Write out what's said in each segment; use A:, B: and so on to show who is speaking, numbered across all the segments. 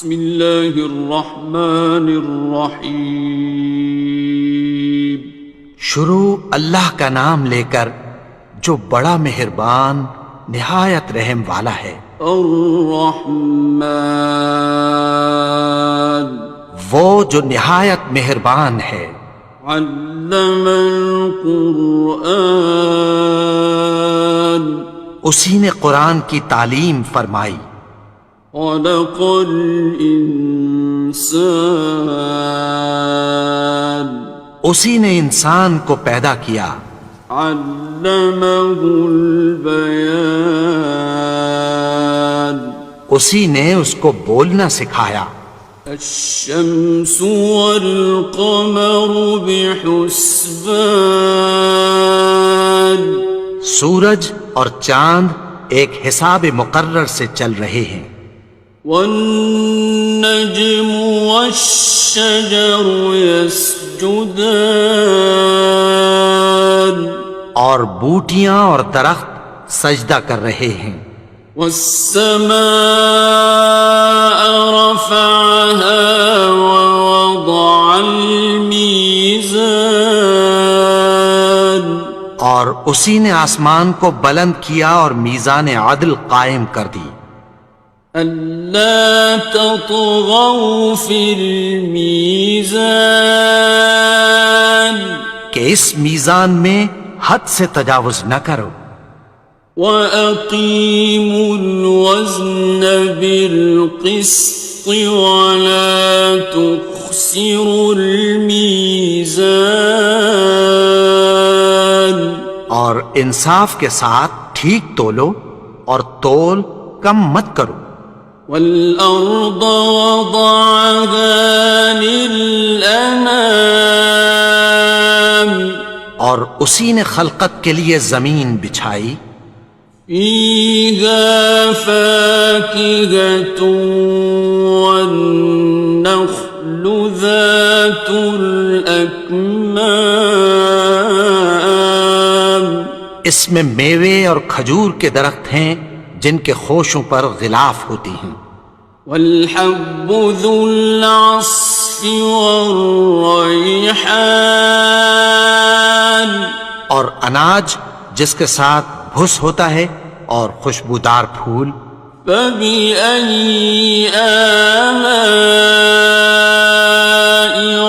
A: بسم اللہ الرحمن الرحیم.
B: شروع اللہ کا نام لے کر جو بڑا مہربان نہایت رحم والا ہے.
A: الرحمن
B: وہ جو نہایت مہربان ہے.
A: علم القرآن
B: اسی نے قرآن کی تعلیم فرمائی.
A: خلق الانسان
B: اسی نے انسان کو پیدا کیا.
A: علمہ البیان
B: اسی نے اس کو بولنا سکھایا.
A: الشمس والقمر بحسبان
B: سورج اور چاند ایک حساب مقرر سے چل رہے ہیں.
A: والنجم والشجر يسجدان
B: اور بوٹیاں اور درخت سجدہ کر رہے ہیں.
A: والسماء رفعها ووضع الميزان
B: اور اسی نے آسمان کو بلند کیا اور میزان عدل قائم کر دی.
A: ألا تطغوا في الميزان
B: کہ اس میزان میں حد سے تجاوز نہ کرو.
A: وَأَقِيمُوا الْوَزْنَ بِالْقِسْطِ وَلَا تُخْسِرُوا الْمِيزَانَ
B: اور انصاف کے ساتھ ٹھیک تولو اور تول کم مت کرو.
A: وَالْأَرْضَ وَضَعَهَا لِلْأَنَامِ
B: اور اسی نے خلقت کے لیے زمین بچھائی.
A: فِيهَا فَاكِهَةٌ وَالنَّخْلُ ذَاتُ الْأَكْمَامِ
B: اس میں میوے اور کھجور کے درخت ہیں جن کے خوشوں پر غلاف ہوتی ہیں.
A: وَالْحَبُّ ذُو الْعَصْفِ وَالرَّيْحَانِ
B: اور اناج جس کے ساتھ بھس ہوتا ہے اور خوشبودار پھول.
A: فَبِأَيِّ آلَاءِ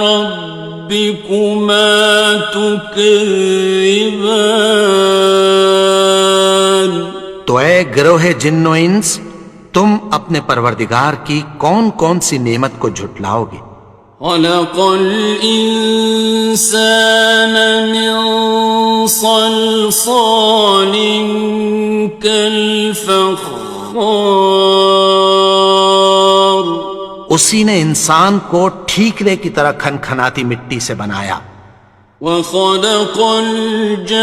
A: رَبِّكُمَا تُكَذِّبَانِ
B: تو اے گروہ جن و انس تم اپنے پروردگار کی کون کون سی نعمت کو جھٹلاؤ گے.
A: خَلَقَ الْإِنسَانَ مِنْ صَلْصَالٍ كَالْفَخَّارِ
B: اسی نے انسان کو ٹھیکرے کی طرح کھنکھناتی مٹی سے بنایا.
A: وَخَلَقَ الْجَانَّ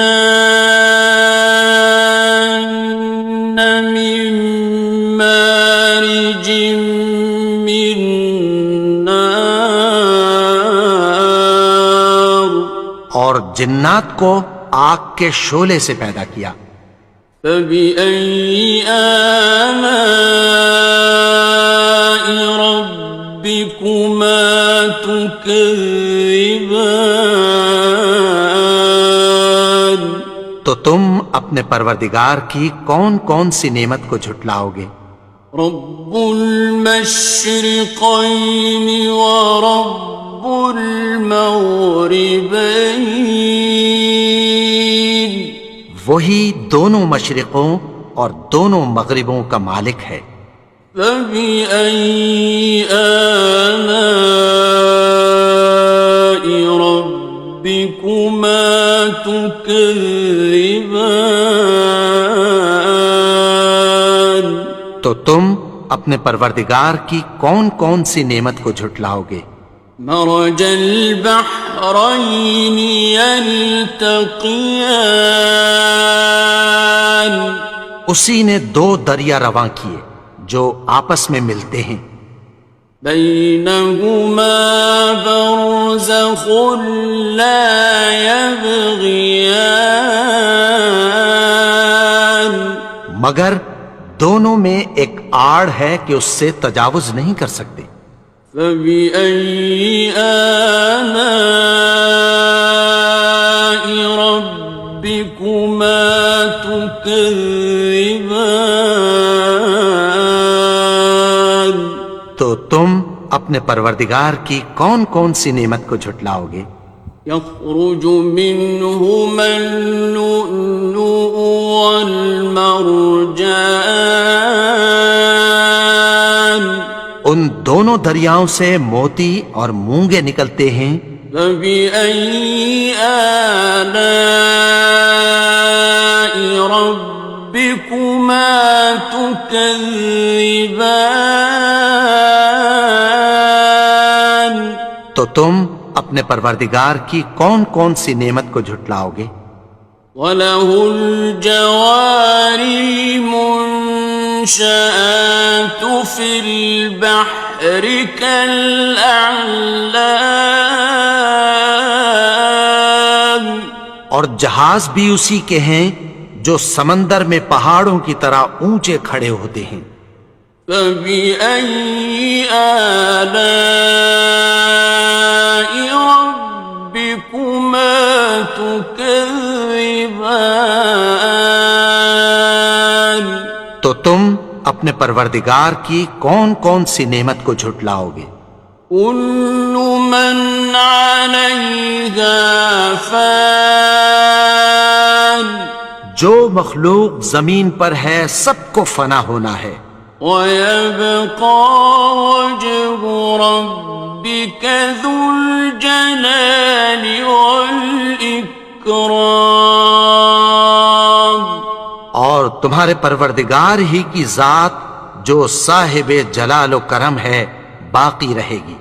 A: مِن مَّارِجٍ مِّن نَّارٍ
B: اور جنات کو آگ کے شعلے سے پیدا کیا.
A: فَبِأَيِّ آلَاءِ رَبِّكُمَا تُكَذِّبَانِ
B: تو تم اپنے پروردگار کی کون کون سی نعمت کو جھٹلاؤ گے.
A: رب المشرقین ورب المغربین
B: وہی دونوں مشرقوں اور دونوں مغربوں کا مالک ہے.
A: فَبِأَيِّ آلَاءِ رَبِّكُمَا تُكَذِّبَانِ
B: تو تم اپنے پروردگار کی کون کون سی نعمت کو جھٹلاؤ گے.
A: مرج البحرین یلتقیان
B: اسی نے دو دریا رواں کیے جو آپس میں ملتے ہیں.
A: بینہما برزخ لا یبغیان
B: مگر دونوں میں ایک آڑ ہے کہ اس سے تجاوز نہیں کر سکتے۔
A: فبأي آلاء ربكما تكذبان؟
B: تو تم اپنے پروردگار کی کون کون سی نعمت کو جھٹلاؤ گے؟
A: يخرج منهما اللؤلؤ والمرجان
B: ان دونوں دریاؤں سے موتی اور مونگے نکلتے ہیں۔
A: فبأي آلاء ربكما تكذبان؟
B: تو تم اپنے پروردگار کی کون کون سی نعمت کو جھٹلاؤ گے؟
A: وَلَهُ الْجَوَارِ الْمُنشَآتُ فِي الْبَحْرِ كَالْأَعْلَامِ،
B: اور جہاز بھی اسی کے ہیں جو سمندر میں پہاڑوں کی طرح اونچے کھڑے ہوتے ہیں۔
A: فَبِأَيِّ آلَاءِ رَبِّكُمَا تُكَذِّبَانِ؟
B: تو تم اپنے پروردگار کی کون کون سی نعمت کو جھٹلاؤ گے؟
A: كُلُّ مَنْ عَلَيْهَا فَانٍ،
B: جو مخلوق زمین پر ہے سب کو فنا ہونا ہے۔
A: وَيَبْقَى وَجْهُ رَبِّكَ ذُو الْجَلَالِ وَالْإِكْرَامِ،
B: اور تمہارے پروردگار ہی کی ذات جو صاحب جلال و کرم ہے باقی رہے گی۔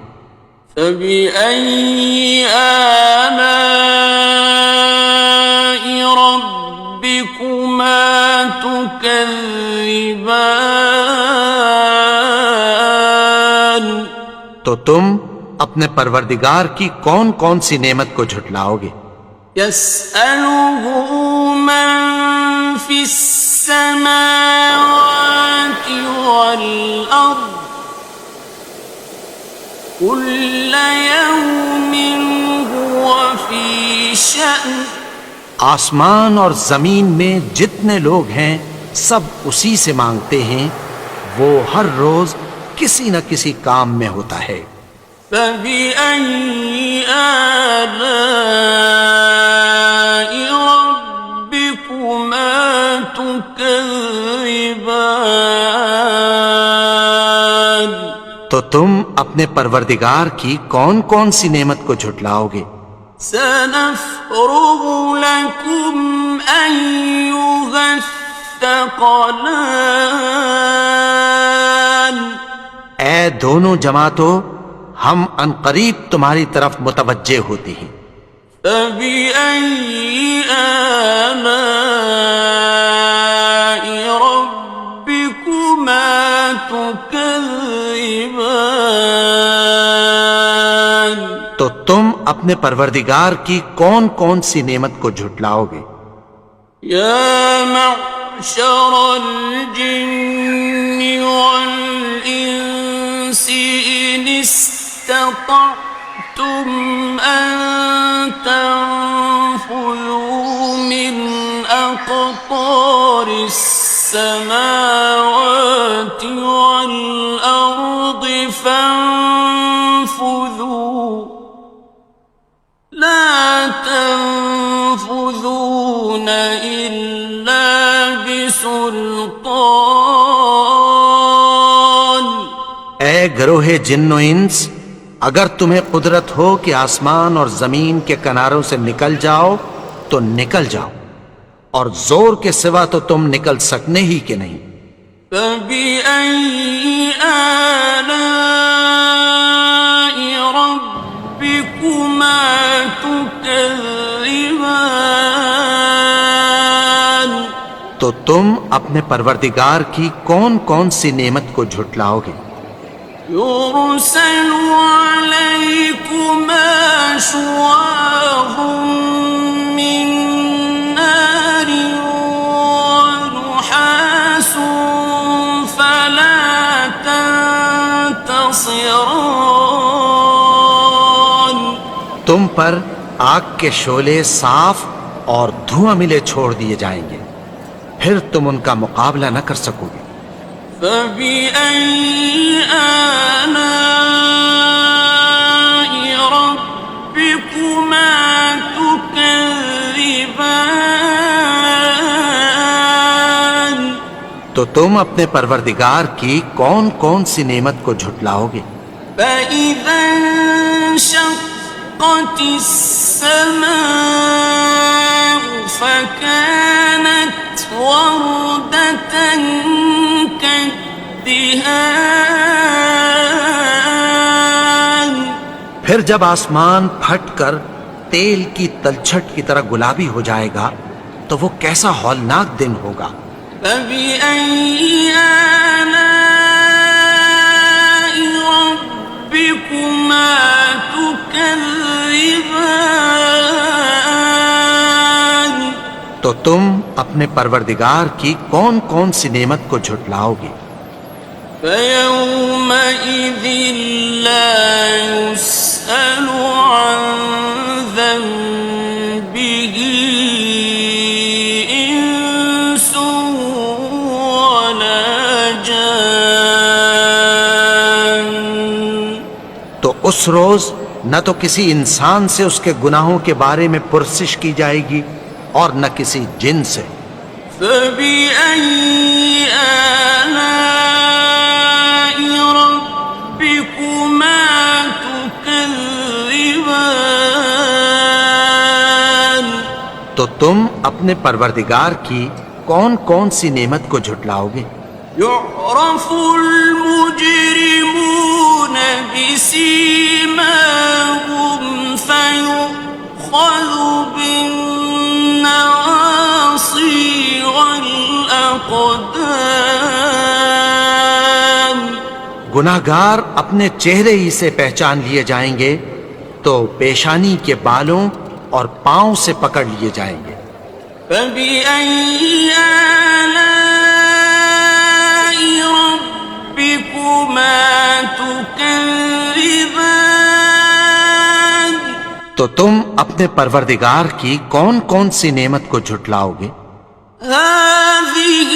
A: فَبِأَيِّ آلَاءِ رَبِّكُمَا تُكَذِّبَانِ؟
B: تو تم اپنے پروردگار کی کون کون سی نعمت کو جھٹلاؤ گے؟
A: يَسْأَلُهُ مَن فِي السَّمَاوَاتِ وَالْأَرْضِ كُلَّ يَوْمٍ هُوَ فِي شَأْنٍ،
B: آسمان اور زمین میں جتنے لوگ ہیں سب اسی سے مانگتے ہیں، وہ ہر روز کسی نہ کسی کام میں ہوتا ہے۔
A: فَبِأَيِّ آلَاءِ رَبِّكُمَا تُكَذِّبَانِ؟
B: تو تم اپنے پروردگار کی کون کون سی نعمت کو جھٹلاؤ گے؟
A: سَنَفْرُغُ لَكُمْ أَيُّهَ الثَّقَلَانِ،
B: اے دونوں جماعتوں ہم عنقریب تمہاری طرف متوجہ ہوتے ہیں۔
A: فَبِأَيِّ آلَاءِ رَبِّكُمَا تُكَذِّبَانِ؟
B: تو تم اپنے پروردگار کی کون کون سی نعمت کو جھٹلاؤ گے؟
A: يَا مَعْشَرَ الْجِنِّ وَالْإِنسِ إِنِ اسْتَطَعْتُمْ أَن تَنفُذُوا مِنْ أَقْطَارِ السَّمَاوَاتِ وَالْأَرْضِ فَانفُذُوا لَا تَنفُذُونَ إِلَّا بِسُلْطَانٍ۔
B: اے گروہ جن و انس، اگر تمہیں قدرت ہو کہ آسمان اور زمین کے کناروں سے نکل جاؤ تو نکل جاؤ، اور زور کے سوا تو تم نکل سکنے ہی کہ نہیں۔
A: فَبِأَيِّ آلَاءِ رَبِّكُمَا تُكَذِّبَانِ؟
B: تو تم اپنے پروردگار کی کون کون سی نعمت کو جھٹلاؤ گے؟
A: يُرْسَلُ عَلَيْكُمَا شُوَاظٌ مِّن نَّارٍ وَنُحَاسٌ تبصران
B: تم پر آگ کے شعلے صاف اور دھواں ملے چھوڑ دیے جائیں گے، پھر تم ان کا مقابلہ نہ کر سکو گے۔
A: فبأي آلاء ربكما تكذبان
B: تو تم اپنے پروردگار کی کون کون سی نعمت کو جھٹلاؤ گے؟
A: فإذا انشقت السماء فكانت وردة كالدهان
B: پھر جب آسمان پھٹ کر تیل کی تلچھٹ کی طرح گلابی ہو جائے گا تو وہ کیسا ہولناک دن ہوگا۔
A: فبأي آلاء ربكما تكذبان
B: تو تم اپنے پروردگار کی کون کون سی نعمت کو جھٹلاؤ گے؟
A: فيومئذ لا يسأل عن ذنبه إنس ولا جان
B: تو اس روز نہ تو کسی انسان سے اس کے گناہوں کے بارے میں پرسش کی جائے گی اور نہ کسی جن سے۔
A: فبأي آلاء ربكما تكذبان
B: تو تم اپنے پروردگار کی کون کون سی نعمت کو جھٹلاؤ گے؟
A: يعرف المجرمون بسيماهم فيؤخذ بالنواصي والأقدام
B: گناہگار اپنے چہرے ہی سے پہچان لیے جائیں گے تو پیشانی کے بالوں اور پاؤں سے پکڑ لیے جائیں گے۔
A: فبأي آلاء ربكما تكذبان
B: تو تم اپنے پروردگار کی کون کون سی نعمت کو جھٹلاؤ گے؟
A: هذه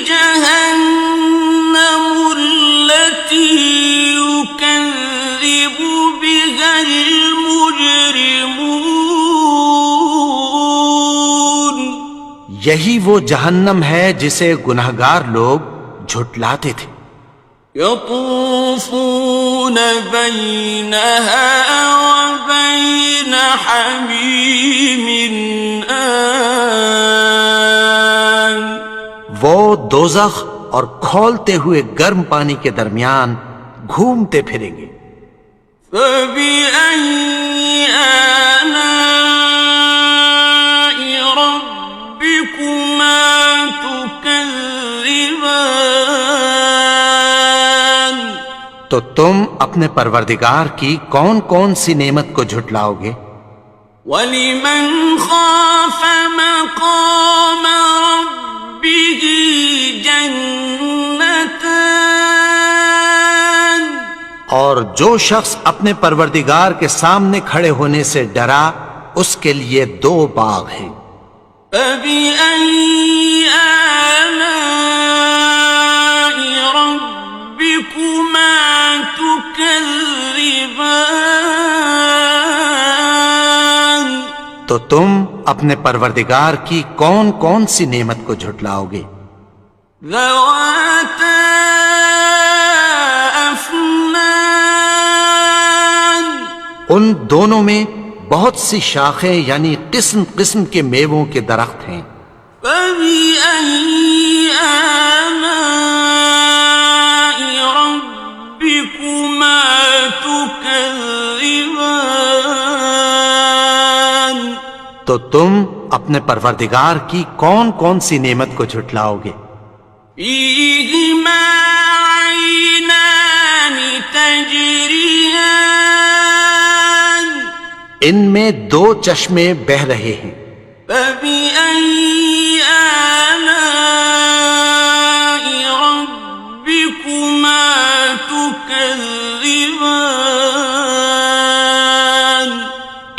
A: جهنم التي يكذب بها المجرمون
B: یہی وہ جہنم ہے جسے گناہگار لوگ جھٹلاتے تھے۔
A: يطوفون بينها وبين حميم آن
B: وہ دوزخ اور کھولتے ہوئے گرم پانی کے درمیان گھومتے پھریں گے۔
A: فبأي آلاء ربكما تكذبان
B: تو تم اپنے پروردگار کی کون کون سی نعمت کو جھٹلاؤ گے؟
A: وَلِمَنْ خَافَ مَقَامَ رَبِّهِ جَنَّتَانِ
B: اور جو شخص اپنے پروردگار کے سامنے کھڑے ہونے سے ڈرا اس کے لیے دو باغ ہیں۔
A: فَبِأَيِّ آلَاءِ رَبِّكُمَا تُكَذِّبَانِ
B: تو تم اپنے پروردگار کی کون کون سی نعمت کو جھٹلاؤ گے؟
A: ذَوَاتَا أَفْنَانٍ
B: ان دونوں میں بہت سی شاخیں یعنی قسم قسم کے میووں کے درخت ہیں۔
A: فَبِأَيِّ آلَاءِ رَبِّكُمَا تُكَذِّبَانِ
B: تو تم اپنے پروردگار کی کون کون سی نعمت کو جھٹلاؤ گے؟
A: فِيهِمَا عَيْنَانِ تَجْرِيَانِ
B: ان میں دو چشمے بہہ رہے ہیں۔
A: فَبِأَيِّ آلَاءِ رَبِّكُمَا تُكَذِّبَانِ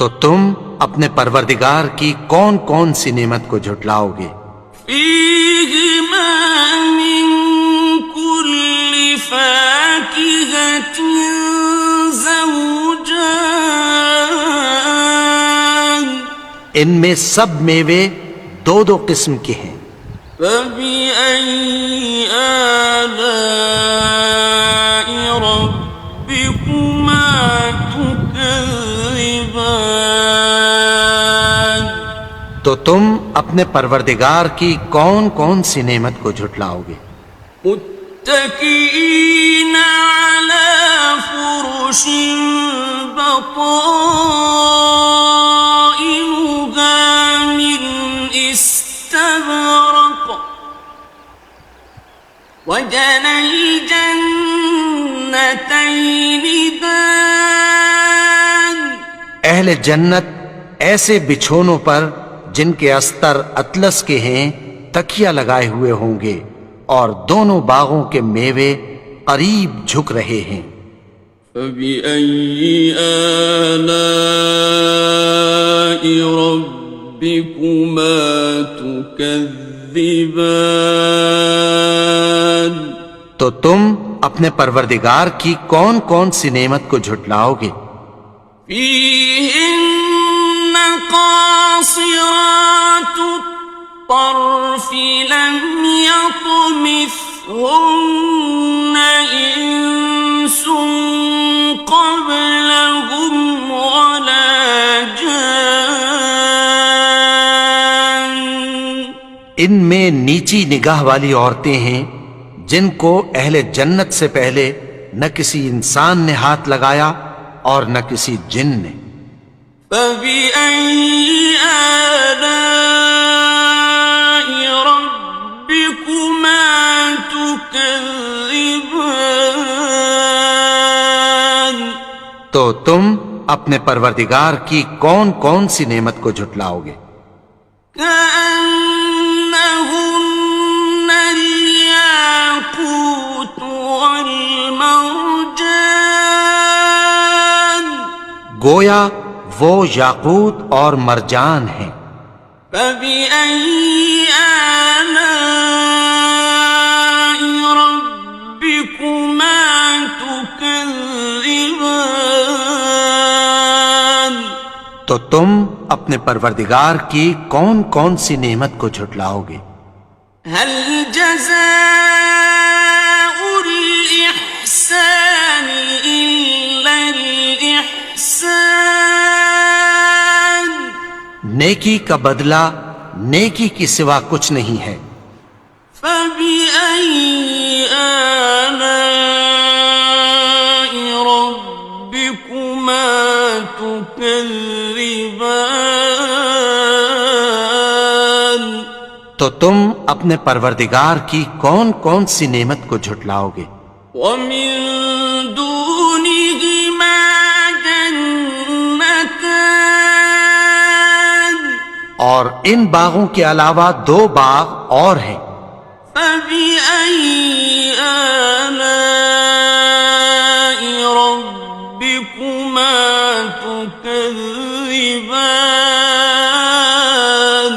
B: تو تم اپنے پروردگار کی کون کون سی نعمت کو جھٹلاؤ گے؟
A: فيهما من كل فاكهة زوجان
B: ان میں سب میوے دو دو قسم کے ہیں۔
A: فبأي آلاء ربكما تكذبان
B: تو تم اپنے پروردگار کی کون کون سی نعمت کو جھٹلاؤ گے؟
A: متكئين على فرش بطائنها من استبرق وجنى الجنتين دان
B: اہل جنت ایسے بچھونوں پر جن کے استر اطلس کے ہیں تکیہ لگائے ہوئے ہوں گے، اور دونوں باغوں کے میوے قریب جھک رہے ہیں۔
A: فبأي آلاء ربكما تكذبان
B: تو تم اپنے پروردگار کی کون کون سی نعمت کو جھٹلاؤ گے؟
A: فيهن قاصرات الطرف لم يطمثهن إنس قبلهم ولا جان
B: ان میں نیچی نگاہ والی عورتیں ہیں جن کو اہل جنت سے پہلے نہ کسی انسان نے ہاتھ لگایا اور نہ کسی جن نے۔
A: فبأي آلاء ربكما تكذبان
B: تو تم اپنے پروردگار کی کون کون سی نعمت کو جھٹلاؤ گے؟
A: كأنهن الياقوت والمرجان
B: گویا وہ یاقوت اور مرجان ہیں۔
A: فبأي آلاء ربكما تكذبان
B: تو تم اپنے پروردگار کی کون کون سی نعمت کو جھٹلاؤ گے؟
A: هل جزاء الإحسان إلا الإحسان
B: نیکی کا بدلہ نیکی کی سوا کچھ نہیں ہے۔
A: فبأي آلاء ربكما تكذبان
B: تو تم اپنے پروردگار کی کون کون سی نعمت کو جھٹلاؤ گے؟
A: ومن دونهما جنتان
B: اور ان باغوں کے علاوہ دو باغ اور ہیں۔
A: فبأي آلاء ربكما تكذبان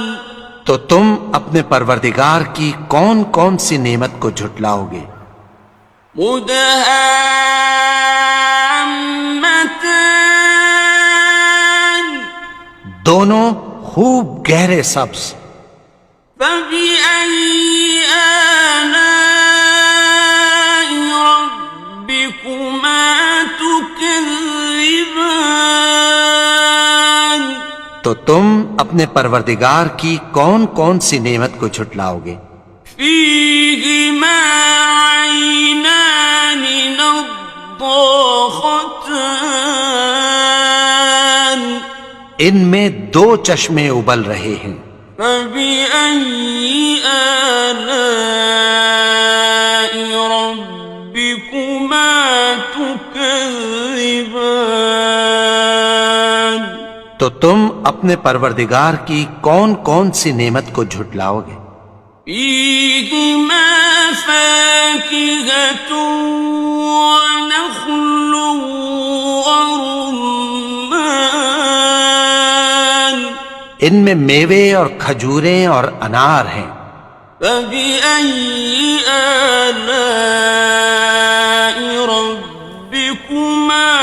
B: تو تم اپنے پروردگار کی کون کون سی نعمت کو جھٹلاؤ گے؟
A: مدهامتان
B: دونوں خوب گہرے سبز۔
A: فبأي آلاء ربكما تكذبان
B: تو تم اپنے پروردگار کی کون کون سی نعمت کو جھٹلاؤ گے؟
A: فيهما عينان نضاختان
B: ان میں دو چشمے ابل رہے ہیں۔
A: فبأي آلاء ربكما تكذبان
B: تو تم اپنے پروردگار کی کون کون سی نعمت کو جھٹلاؤ گے؟
A: فيهما فاكهة ونخل ورمان
B: ان میں میوے اور کھجوریں اور انار ہیں۔
A: فبأي آلاء ربكما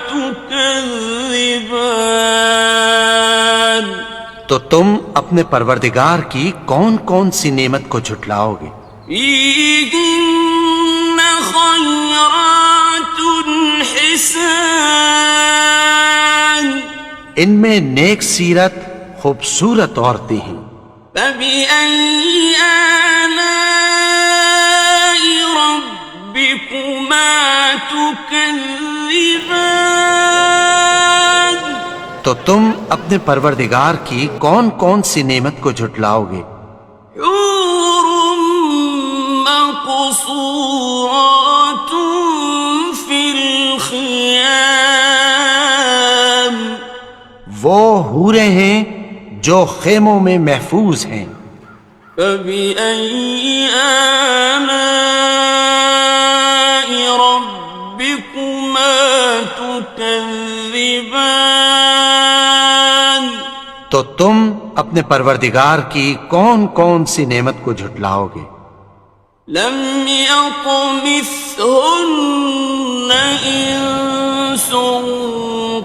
A: تكذبان؟
B: تو تم اپنے پروردگار کی کون کون سی نعمت کو جھٹلاؤ گے؟
A: فيهن خيرات حسان،
B: ان میں نیک سیرت خوبصورت عورتیں ہیں۔
A: فبأي آلاء ربكما تكذبان؟
B: تو تم اپنے پروردگار کی کون کون سی نعمت کو جھٹلاؤ گے؟
A: حور مقصورات في الخيام،
B: وہ حوریں ہیں جو خیموں میں محفوظ ہیں۔
A: فبأي آلاء ربكما تكذبان؟
B: تو تم اپنے پروردگار کی کون کون سی نعمت کو جھٹلاؤ گے؟
A: لم يطمثهن إنس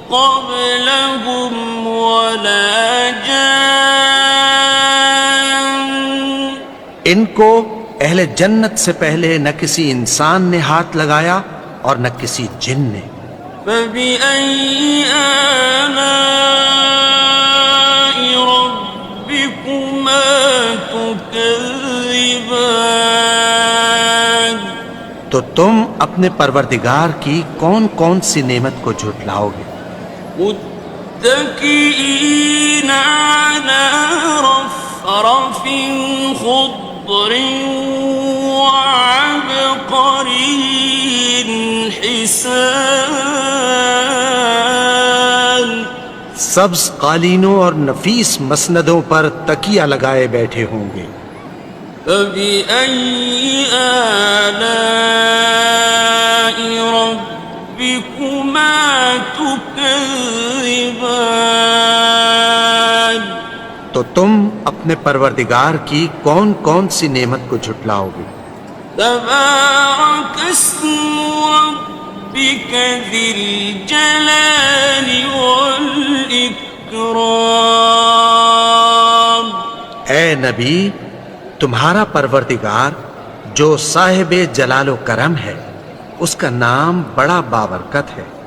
A: قبلهم ولا جان،
B: ان کو اہل جنت سے پہلے نہ کسی انسان نے ہاتھ لگایا اور نہ کسی جن نے۔
A: فبأي آلاء ربكما تكذبان؟
B: تو تم اپنے پروردگار کی کون کون سی نعمت کو جھٹلاؤ گے؟
A: متكئين على رفرف خضر وعبقري حسان،
B: سبز قالینوں اور نفیس مسندوں پر تکیہ لگائے بیٹھے ہوں گے۔
A: فبأي آلاء ربكما تكذبان؟
B: تو تم اپنے پروردگار کی کون کون سی نعمت کو جھٹلاؤ گے؟
A: تبارك اسم ربك ذي الجلال والإكرام۔
B: اے نبی، تمہارا پروردگار جو صاحب جلال و کرم ہے، اس کا نام بڑا بابرکت ہے۔